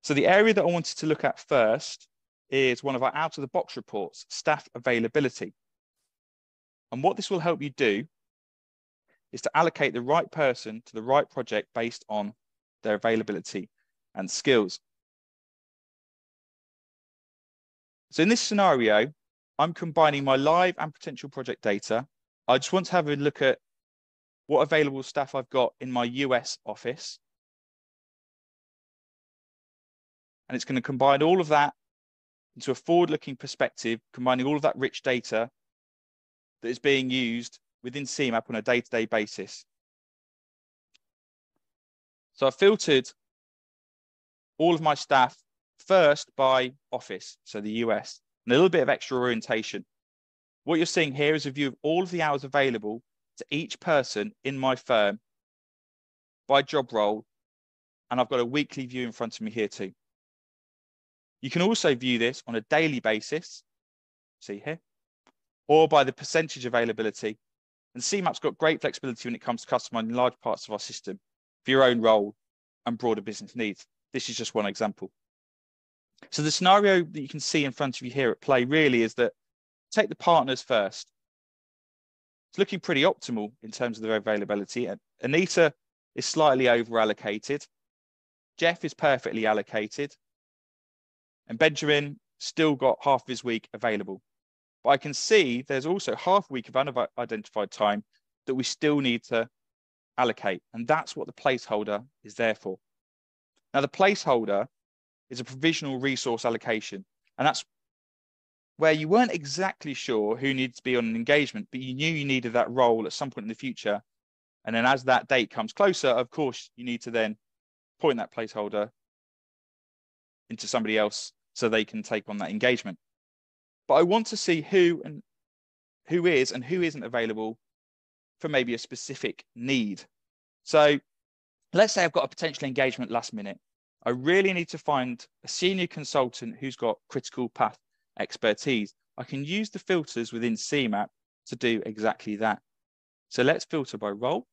So the area that I wanted to look at first is one of our out-of-the-box reports, staff availability. And what this will help you do is to allocate the right person to the right project based on their availability and skills. So in this scenario, I'm combining my live and potential project data. I just want to have a look at what available staff I've got in my US office. And it's going to combine all of that into a forward-looking perspective, combining all of that rich data that is being used within CMap on a day-to-day basis. So I've filtered all of my staff first by office, so the US, and a little bit of extra orientation. What you're seeing here is a view of all of the hours available to each person in my firm by job role, and I've got a weekly view in front of me here too. You can also view this on a daily basis, see here, or by the percentage availability. And CMap's got great flexibility when it comes to customizing large parts of our system for your own role and broader business needs. This is just one example. So the scenario that you can see in front of you here at play really is that take the partners first. It's looking pretty optimal in terms of their availability. Anita is slightly over allocated. Jeff is perfectly allocated. And Benjamin still got half of his week available. But I can see there's also half a week of unidentified time that we still need to allocate. And that's what the placeholder is there for. Now, the placeholder is a provisional resource allocation. And that's where you weren't exactly sure who needed to be on an engagement, but you knew you needed that role at some point in the future. And then as that date comes closer, of course, you need to then point that placeholder into somebody else so they can take on that engagement. But I want to see who is and who isn't available for maybe a specific need. So let's say I've got a potential engagement last minute. I really need to find a senior consultant who's got critical path expertise. I can use the filters within CMap to do exactly that. So let's filter by role.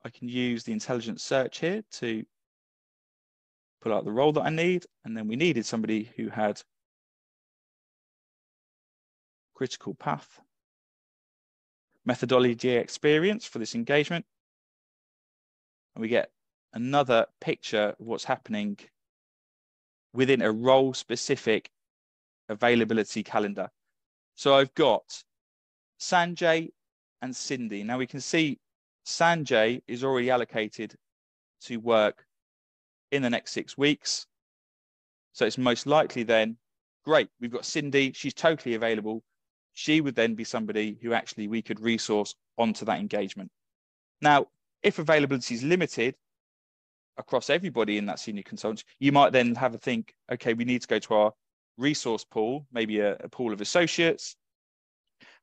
I can use the intelligent search here to pull out the role that I need. And then we needed somebody who had critical path methodology experience for this engagement. And we get another picture of what's happening within a role specific availability calendar. So I've got Sanjay and Cindy. Now we can see Sanjay is already allocated to work in the next 6 weeks. So it's most likely then, great, we've got Cindy, she's totally available. She would then be somebody who actually we could resource onto that engagement. Now, if availability is limited across everybody in that senior consultant, you might then have a think, okay, we need to go to our resource pool, maybe a pool of associates.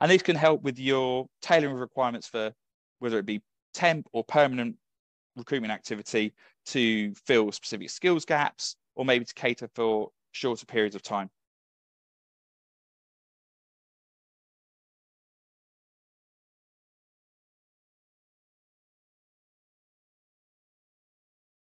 And this can help with your tailoring requirements for whether it be temp or permanent recruitment activity to fill specific skills gaps, or maybe to cater for shorter periods of time.